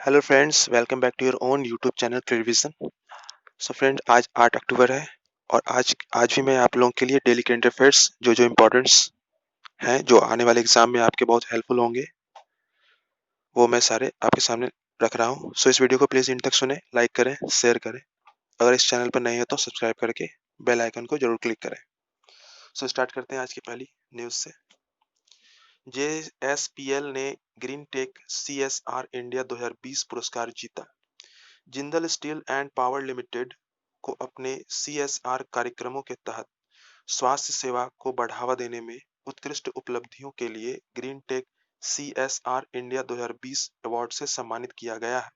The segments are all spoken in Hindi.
Hello friends, welcome back to your own YouTube channel clear. So friend, आज 8 अक्टूबर है और आज भी मैं आप लोगों के लिए डेली करंट अफेयर्स जो इम्पोर्टेंट्स हैं, जो आने वाले एग्जाम में आपके बहुत हेल्पफुल होंगे, वो मैं सारे आपके सामने रख रहा हूँ। सो इस वीडियो को प्लीज़ इन तक सुने, लाइक करें, शेयर करें। अगर इस चैनल पर नए हैं तो सब्सक्राइब करके बेल आइकन को जरूर क्लिक करें। सो स्टार्ट करते हैं आज की पहली न्यूज़ से। JSPL ने ग्रीन टेक CSR इंडिया 2020 पुरस्कार जीता। Jindal steel and power limited को अपने CSR कार्यक्रमों के तहत स्वास्थ्य सेवा को बढ़ावा देने में उत्कृष्ट उपलब्धियों के लिए green tech CSR India 2020 award से सम्मानित किया गया है।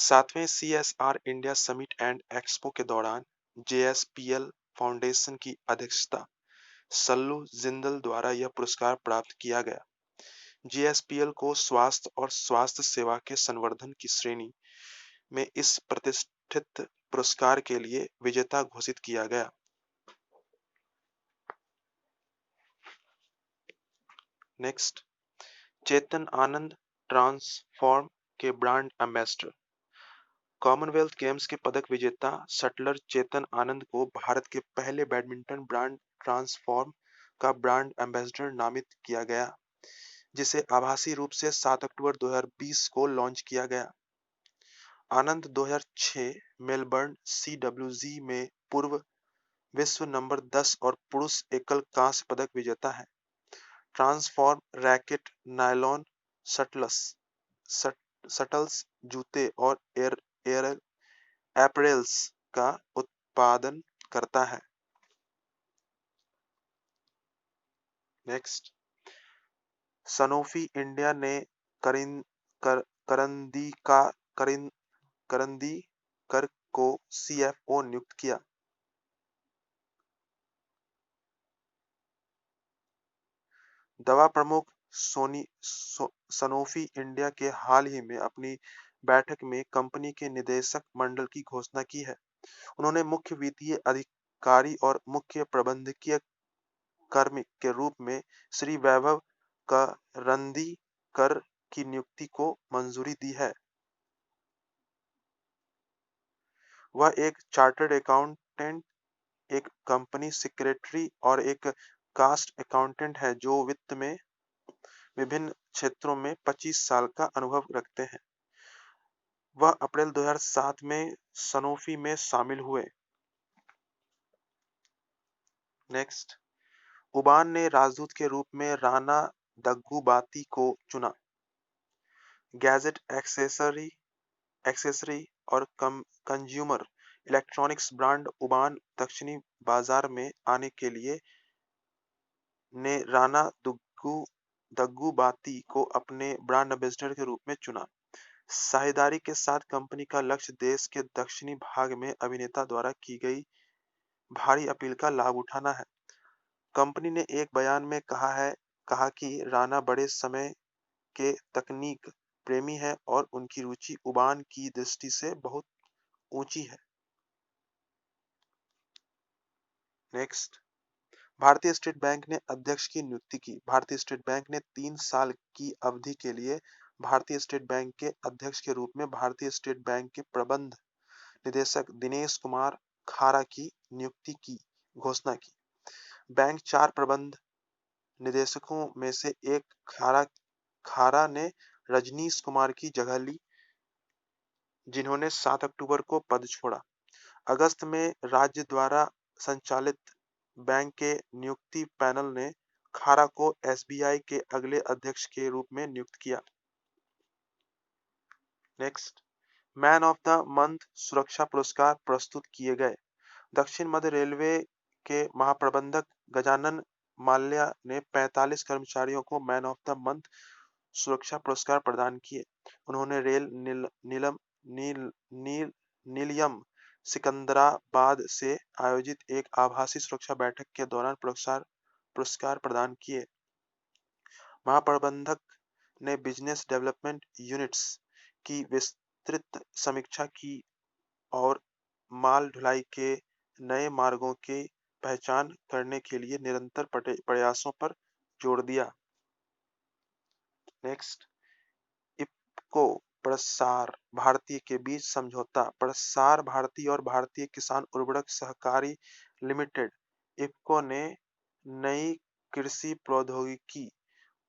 7वें CSR India summit and expo के दौरान JSPL फाउंडेशन की अध्यक्षता सल्लू जिंदल द्वारा यह पुरस्कार प्राप्त किया गया। JSPL को स्वास्थ्य और स्वास्थ्य सेवा के संवर्धन की श्रेणी में इस प्रतिष्ठित पुरस्कार के लिए विजेता घोषित किया गया। नेक्स्ट, चेतन आनंद ट्रांसफॉर्म के ब्रांड एम्बेसडर। कॉमनवेल्थ गेम्स के पदक विजेता शटलर चेतन आनंद को भारत के पहले बैडमिंटन ब्रांड ट्रांसफॉर्म का ब्रांड एम्बेसडर नामित किया गया, जिसे आभासी रूप से 7 अक्टूबर 2020 को लॉन्च किया गया। आनंद 2006 मेलबर्न CWG में पूर्व विश्व नंबर 10 और पुरुष एकल कांस्य पदक विजेता है। ट्रांसफॉर्म रैकेट, नायलॉन शटल्स, जूते और एयर एपरेल्स का उत्पादन करता है। नेक्स्ट, सनोफी इंडिया ने करंदीकर को CFO नियुक्त किया। दवा प्रमुख सनोफी इंडिया के हाल ही में अपनी बैठक में कंपनी के निदेशक मंडल की घोषणा की है। उन्होंने मुख्य वित्तीय अधिकारी और मुख्य प्रबंधकीय कार्मिक के रूप में श्री वैभव करंदीकर की नियुक्ति को मंजूरी दी है। वह एक चार्टर्ड अकाउंटेंट, एक कंपनी सेक्रेटरी और एक कास्ट अकाउंटेंट है जो वित्त में विभिन्न क्षेत्रों में 25 साल का अनुभव रखते हैं। वह अप्रैल 2007 में सनोफी में शामिल हुए। नेक्स्ट, उबान ने राजदूत के रूप में राणा दग्गुबाती को चुना। गैजेट, एक्सेसरी और कंज्यूमर इलेक्ट्रॉनिक्स ब्रांड उबान दक्षिणी बाजार में आने के लिए ने राणा दग्गुबाती को अपने ब्रांड एम्बेसडर के रूप में चुना। साझेदारी के साथ कंपनी का लक्ष्य देश के दक्षिणी भाग में अभिनेता द्वारा की गई भारी अपील का लाभ उठाना है। कंपनी ने एक बयान में कहा कि राणा बड़े समय के तकनीक प्रेमी है और उनकी रुचि उबान की दृष्टि से बहुत ऊंची है। नेक्स्ट, भारतीय स्टेट बैंक ने अध्यक्ष की नियुक्ति की। भारतीय स्टेट बैंक ने 3 साल की अवधि के लिए भारतीय स्टेट बैंक के अध्यक्ष के रूप में भारतीय स्टेट बैंक के प्रबंध निदेशक दिनेश कुमार खारा की नियुक्ति की घोषणा की। बैंक 4 प्रबंध निदेशकों में से एक खारा ने रजनीश कुमार की जगह ली, जिन्होंने 7 अक्टूबर को पद छोड़ा। अगस्त में राज्य द्वारा संचालित बैंक के नियुक्ति पैनल ने खारा को SBI के अगले अध्यक्ष के रूप में नियुक्त किया। Next, man of the month सुरक्षा पुरस्कार प्रस्तुत किए गए। दक्षिण मध्य रेलवे के महाप्रबंधक गजानन माल्या ने 45 कर्मचारियों को मैन ऑफ द मंथ सुरक्षा पुरस्कार प्रदान किए। उन्होंने रेल निलयम सिकंदराबाद से आयोजित एक आभासी सुरक्षा बैठक के दौरान पुरस्कार प्रदान किए। महाप्रबंधक ने बिजनेस डेवलपमेंट यूनिट्स की विस्तृत समीक्षा की और माल ढुलाई के नए मार्गों की पहचान करने के लिए निरंतर प्रयासों पर जोर दिया। नेक्स्ट, इप्को प्रसार भारती के बीच समझौता। प्रसार भारती और भारतीय किसान उर्वरक सहकारी लिमिटेड इफको ने नई कृषि प्रौद्योगिकी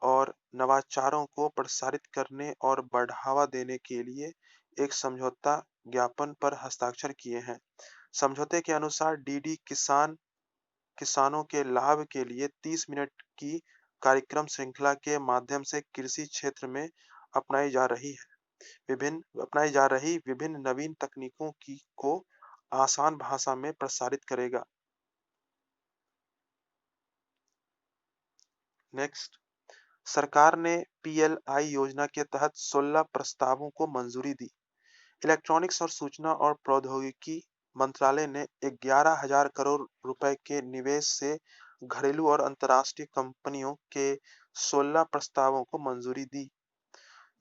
और नवाचारों को प्रसारित करने और बढ़ावा देने के लिए एक समझौता ज्ञापन पर हस्ताक्षर किए हैं। समझौते के अनुसार डीडी किसान किसानों के लाभ के लिए 30 मिनट की कार्यक्रम श्रृंखला के माध्यम से कृषि क्षेत्र में अपनाई जा रही विभिन्न नवीन तकनीकों को आसान भाषा में प्रसारित करेगा। नेक्स्ट, सरकार ने पीएलआई योजना के तहत 16 प्रस्तावों को मंजूरी दी। इलेक्ट्रॉनिक्स और सूचना और प्रौद्योगिकी मंत्रालय ने 11,000 करोड़ रुपए के निवेश से घरेलू और अंतर्राष्ट्रीय कंपनियों के 16 प्रस्तावों को मंजूरी दी।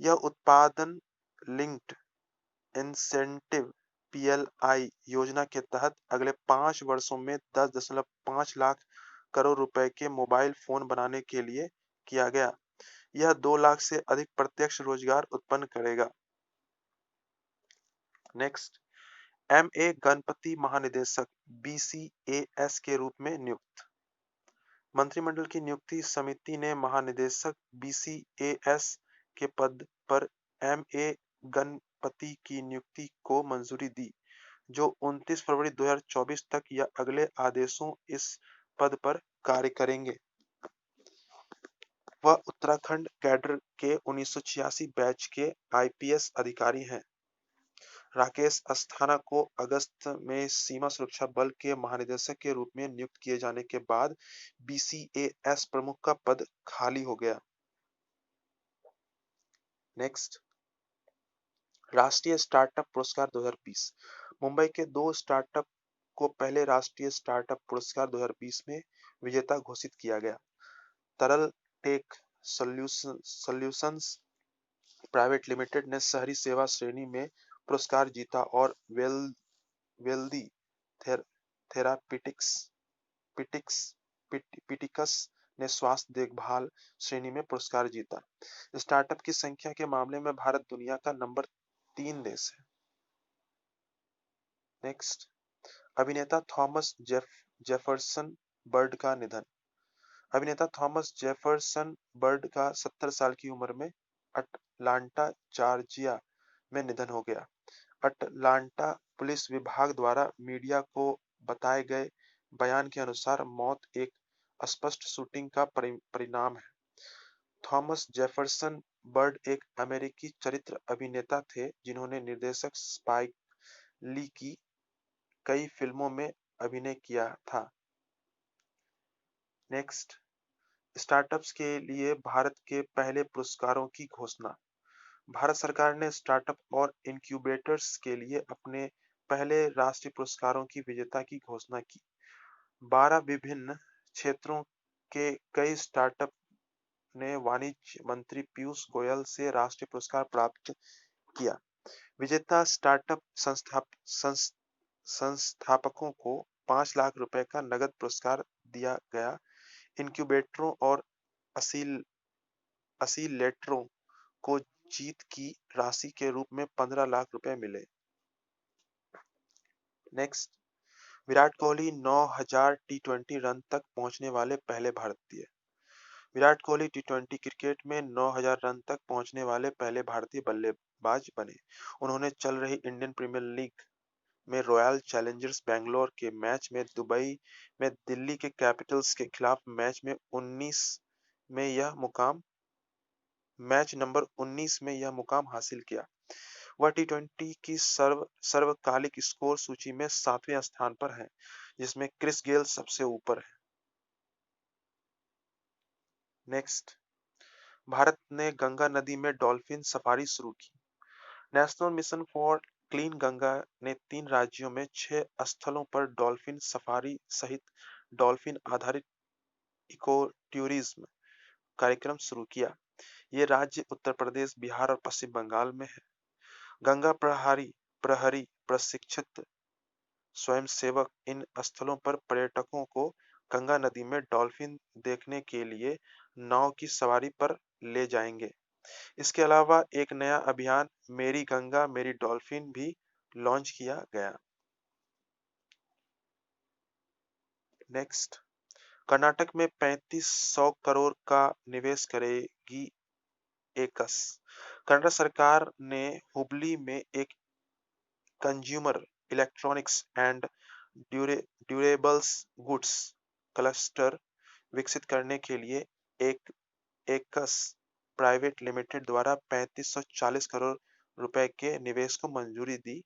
यह उत्पादन लिंक्ड इंसेंटिव पीएलआई योजना के तहत अगले 5 वर्षों में 10.5 लाख करोड़ रुपए के मोबाइल फोन बनाने के लिए किया गया। यह 2 लाख से अधिक प्रत्यक्ष रोजगार उत्पन्न करेगा। नेक्स्ट, एमए गणपति महानिदेशक बीसीएएस के रूप में नियुक्त। मंत्रिमंडल की नियुक्ति समिति ने महानिदेशक बीसीएएस के पद पर एमए गणपति की नियुक्ति को मंजूरी दी, जो 29 फरवरी 2024 तक या अगले आदेशों इस पद पर कार्य करेंगे। वह उत्तराखंड कैडर के 1986 बैच के आईपीएस अधिकारी हैं। राकेश अस्थाना को अगस्त में सीमा सुरक्षा बल के महानिदेशक के रूप में नियुक्त किए जाने के बाद बीसीएएस प्रमुख का पद खाली हो गया। नेक्स्ट, राष्ट्रीय स्टार्टअप पुरस्कार 2020। मुंबई के 2 स्टार्टअप को पहले राष्ट्रीय स्टार्टअप पुरस्कार 2020 में विजेता घोषित किया गया। तरल टेक सॉल्यूशंस प्राइवेट लिमिटेड ने शहरी सेवा श्रेणी में पुरस्कार जीता और वेल्दी थेरापिटिक्स ने स्वास्थ्य देखभाल श्रेणी में पुरस्कार जीता। स्टार्टअप की संख्या के मामले में भारत दुनिया का नंबर 3 देश है। नेक्स्ट, अभिनेता थॉमस जेफरसन बर्ड का निधन। अभिनेता थॉमस जेफरसन बर्ड का 70 साल की उम्र में अटलांटा जॉर्जिया में निधन हो गया। अटलांटा पुलिस विभाग द्वारा मीडिया को बताए गए बयान के अनुसार मौत एक अस्पष्ट शूटिंग का परिणाम है। थॉमस जेफरसन बर्ड एक अमेरिकी चरित्र अभिनेता थे जिन्होंने निर्देशक स्पाइक ली की कई फिल्मों में अभिनय किया था। नेक्स्ट, स्टार्टअप्स के लिए भारत के पहले पुरस्कारों की घोषणा। भारत सरकार ने स्टार्टअप और इनक्यूबेटर्स के लिए अपने पहले राष्ट्रीय पुरस्कारों की विजेता की घोषणा की। 12 विभिन्न क्षेत्रों के कई स्टार्टअप ने वाणिज्य मंत्री पीयूष गोयल से राष्ट्रीय पुरस्कार प्राप्त किया। विजेता स्टार्टअप संस्थापकों को 5 लाख रुपए का नगद पुरस्कार दिया गया। इनक्यूबेटरों और एसिलेटरों को जीत की राशि के रूप में 15 लाख रुपए मिले। नेक्स्ट, विराट कोहली 9,000 टी20 रन तक पहुंचने वाले पहले भारतीय। विराट कोहली टी20 क्रिकेट में 9,000 रन तक पहुंचने वाले पहले भारतीय बल्लेबाज बने। उन्होंने चल रही इंडियन प्रीमियर लीग में रॉयल चैलेंजर्स बैंगलोर के मैच में दुबई में दिल्ली के कैपिटल्स के खिलाफ मैच नंबर 19 में यह मुकाम हासिल किया। वह टी20 की सर्वकालिक स्कोर सूची में 7वें स्थान पर है, जिसमें क्रिस गेल सबसे ऊपर है। नेक्स्ट, भारत ने गंगा नदी में डॉल्फिन सफारी शुरू की। National mission for clean Ganga ने 3 राज्यों में 6 स्थलों पर डॉल्फिन सफारी सहित डॉल्फिन आधारित इको टूरिज्म कार्यक्रम शुरू किया। ये राज्य उत्तर प्रदेश, बिहार और पश्चिम बंगाल में है। गंगा प्रहरी प्रशिक्षित स्वयंसेवक इन स्थलों पर पर्यटकों को गंगा नदी में डॉल्फिन देखने के लिए नाव की सवारी पर ले जाएंगे। इसके अलावा एक नया अभियान मेरी गंगा मेरी डॉल्फिन भी लॉन्च किया गया। नेक्स्ट, कर्नाटक में 3500 करोड़ का निवेश करेगी एकस। कर्नाटक सरकार ने हुबली में एक consumer electronics and durables goods cluster विकसित करने के लिए एक एकस प्राइवेट लिमिटेड द्वारा 3540 करोड़ रुपए के निवेश को मंजूरी दी।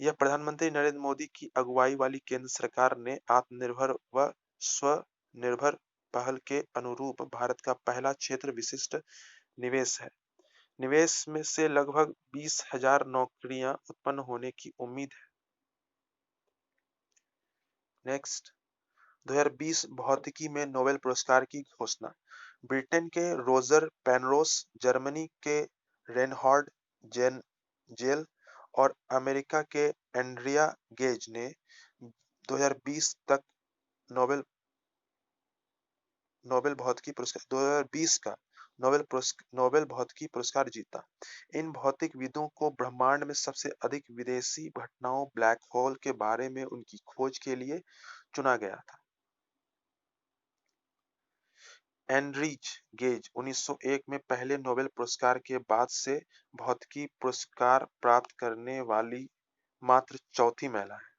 यह प्रधानमंत्री नरेंद्र मोदी की अगुवाई वाली केंद्र सरकार ने आत्मनिर्भर व स्वनिर्भर पहल के अनुरूप भारत का पहला क्षेत्र विशिष्ट निवेश है। निवेश में से लगभग 20,000 नौकरियां उत्पन्न होने की उम्मीद है। नेक्स्ट, 2020 भौतिकी में नोबेल पुरस्कार की घोषणा। ब्रिटेन के रोजर पेनरोस, जर्मनी के रेनहॉर्ड जेल और अमेरिका के एंड्रिया गेज ने 2020 तक नोबेल भौतिकी पुरस्कार 2020 का नोबेल भौतिकी पुरस्कार जीता। इन भौतिकविदों को ब्रह्मांड में सबसे अधिक विदेशी घटनाओं ब्लैक होल के बारे में उनकी खोज के लिए चुना गया था। एनरीच गेज 1901 में पहले नोबेल पुरस्कार के बाद से भौतिकी पुरस्कार प्राप्त करने वाली मात्र चौथी महिला है।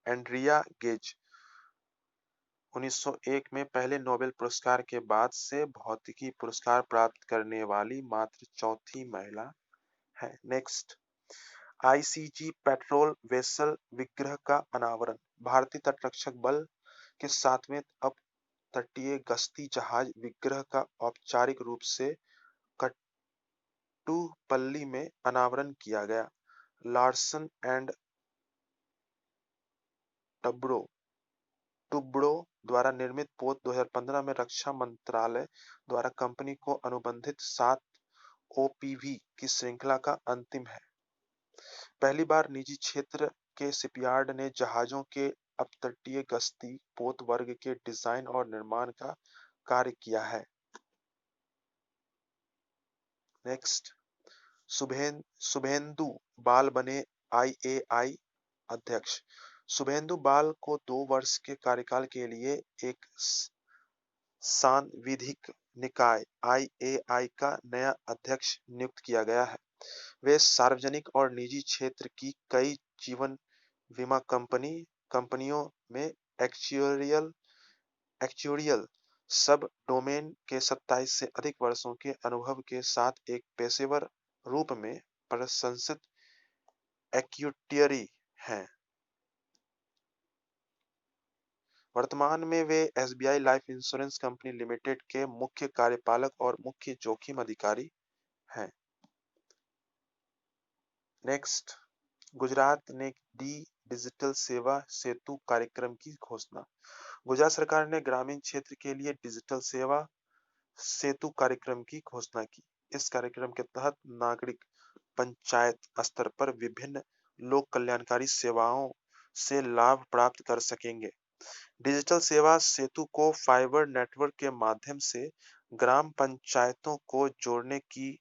एंड्रिया गेज 1901 में पहले नोबेल पुरस्कार के बाद से भौतिकी पुरस्कार प्राप्त करने वाली मात्र चौथी महिला है। नेक्स्ट, आईसीजी पेट्रोल वेसल विग्रह का अनावरण। भारतीय तटरक्षक बल के 7वें तटीय गश्ती जहाज विग्रह का औपचारिक रूप से कट्टुपल्ली में अनावरण किया गया। लार्सन एंड टुब्रो द्वारा निर्मित पोत 2015 में रक्षा मंत्रालय द्वारा कंपनी को अनुबंधित 7 ओपीवी की श्रृंखला का अंतिम है। पहली बार निजी क्षेत्र के शिपयार्ड ने जहाजों के अपतटीय गश्ती पोत वर्ग के डिजाइन और निर्माण का कार्य किया है। नेक्स्ट, शुभेंदु बाल बने आईएआई अध्यक्ष। शुभेंदु बाल को 2 वर्ष के कार्यकाल के लिए एक सांविधिक निकाय आईएआई का नया अध्यक्ष नियुक्त किया गया है। वे सार्वजनिक और निजी क्षेत्र की कई जीवन बीमा कंपनियों में एक्चुरियल सब डोमेन के 27 से अधिक वर्षों के अनुभव के साथ एक पेशेवर रूप में प्रशंसित एक्चुरियर हैं। वर्तमान में वे SBI Life Insurance Company Limited के मुख्य कार्यपालक और मुख्य जोखिम अधिकारी हैं। नेक्स्ट, गुजरात ने दी डिजिटल सेवा सेतु कार्यक्रम की घोषणा। गुजरात सरकार ने ग्रामीण क्षेत्र के लिए डिजिटल सेवा सेतु कार्यक्रम की घोषणा की। इस कार्यक्रम के तहत नागरिक पंचायत स्तर पर विभिन्न लोक कल्याणकारी सेवाओं से लाभ प्राप्त कर सकेंगे। डिजिटल सेवा सेतु को फाइबर नेटवर्क के माध्यम से ग्राम पंचायतों को जोड़ने की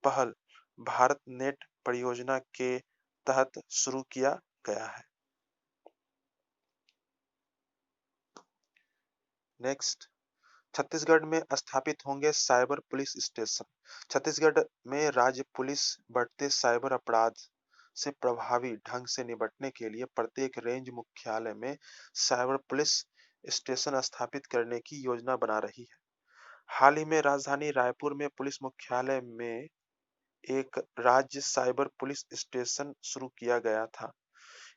पहल भारत नेट परियोजना के तहत शुरू किया गया है। नेक्स्ट, छत्तीसगढ़ में स्थापित होंगे साइबर पुलिस स्टेशन। छत्तीसगढ़ में राज्य पुलिस बढ़ते साइबर अपराध से प्रभावी ढंग से निपटने के लिए प्रत्येक रेंज मुख्यालय में साइबर पुलिस स्टेशन स्थापित करने की योजना बना रही है। हाल ही में राजधानी रायपुर में पुलिस मुख्यालय में एक राज्य साइबर पुलिस स्टेशन शुरू किया गया था।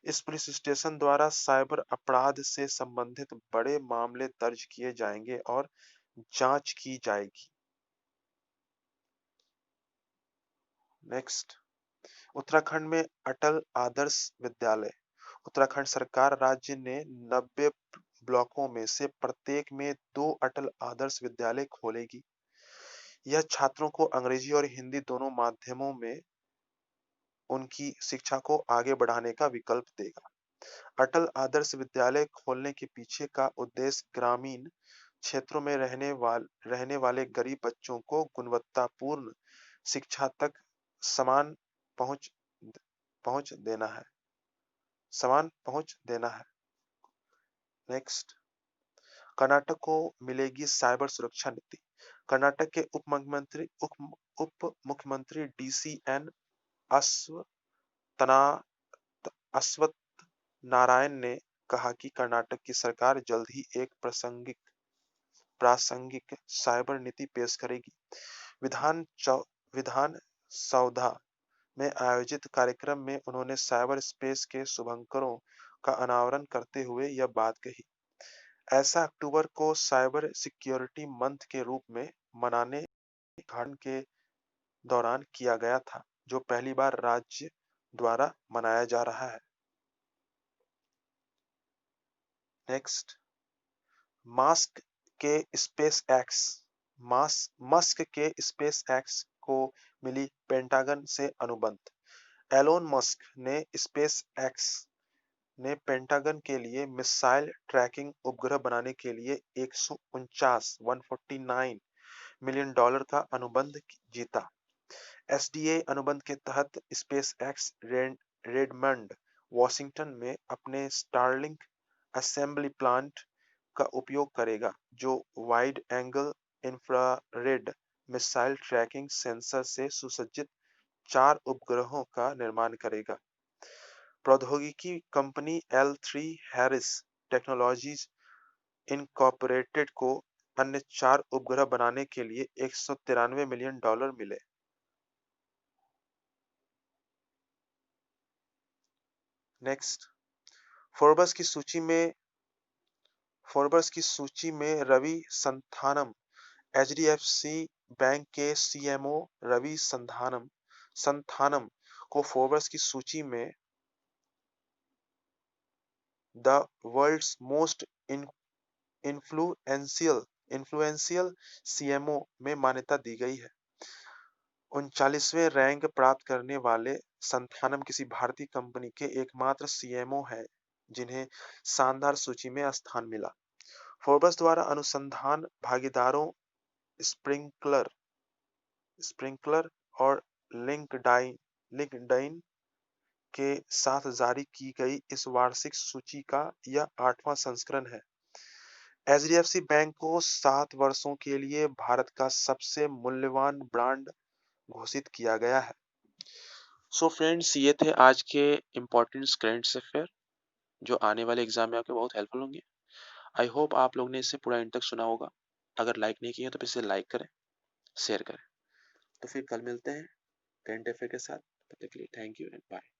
इस पुलिस स्टेशन द्वारा साइबर अपराध से संबंधित बड़े मामले दर्ज किए जाएंगे और जांच की जाएगी। नेक्स्ट, उत्तराखंड में अटल आदर्श विद्यालय। उत्तराखंड सरकार राज्य ने 90 ब्लॉकों में से प्रत्येक में 2 अटल आदर्श विद्यालय खोलेगी। यह छात्रों को अंग्रेजी और हिंदी दोनों माध्यमों में उनकी शिक्षा को आगे बढ़ाने का विकल्प देगा। अटल आदर्श विद्यालय खोलने के पीछे का उद्देश्य ग्रामीण क्षेत्रों में रहने वाले गरीब बच्चों को गुणवत्तापूर्ण शिक्षा तक समान पहुंच पहुंच देना है समान पहुंच देना है। नेक्स्ट, कर्नाटक को मिलेगी साइबर सुरक्षा नीति। कर्नाटक के उप मुख्यमंत्री डीसीएन अश्वत्थना अश्वत्थ नारायण ने कहा कि कर्नाटक की सरकार जल्द ही एक प्रासंगिक साइबर नीति पेश करेगी। विधान सौधा में आयोजित कार्यक्रम में उन्होंने साइबर स्पेस के शुभंकरों का अनावरण करते हुए यह बात कही। ऐसा अक्टूबर को साइबर सिक्योरिटी मंथ के रूप में मनाने उद्घाटन के दौरान किया गया था, जो पहली बार राज्य द्वारा मनाया जा रहा है। नेक्स्ट, मस्क के स्पेस एक्स को मिली पेंटागन से अनुबंध। एलोन मस्क ने स्पेस एक्स ने पेंटागन के लिए मिसाइल ट्रैकिंग उपग्रह बनाने के लिए 149 मिलियन डॉलर का अनुबंध जीता। एसडीए अनुबंध के तहत स्पेसएक्स रेडमंड, वॉशिंगटन में अपने स्टारलिंक असेंबली प्लांट का उपयोग करेगा, जो wide angle infrared missile tracking sensor से सुसज्जित 4 उपग्रहों का निर्माण करेगा। प्रौद्योगिकी company L3 Harris technologies incorporated को अन्य 4 उपग्रह बनाने के लिए 193 मिलियन डॉलर मिले। नेक्स्ट, फोर्ब्स की सूची में रवि संथानम। एचडीएफसी बैंक के सीएमओ रवि संथानम को फोर्ब्स की सूची में the world's most influential CMO में मान्यता दी गई है। 39वें रैंक प्राप्त करने वाले संथानम किसी भारतीय कंपनी के एकमात्र सीएमओ हैं जिन्हें शानदार सूची में स्थान मिला। फोर्ब्स द्वारा अनुसंधान भागीदारों स्प्रिंकलर और लिंक्डइन के साथ जारी की गई इस वार्षिक सूची का यह 8वां संस्करण है। एचडीएफसी बैंक को 7 वर्षों के लिए भारत का सबसे मूल्यवान ब्रांड घोषित किया गया है। सो फ्रेंड्स, ये थे आज के इम्पोर्टेंट करंट अफेयर जो आने वाले एग्जाम में आपके बहुत हेल्पफुल होंगे। आई होप आप लोग ने इसे पूरा एंड तक सुना होगा। अगर लाइक नहीं किया तो इसे लाइक करें, शेयर करें। तो फिर कल मिलते हैं करंट अफेयर के साथ। तब तक के लिए थैंक यू एंड बाय।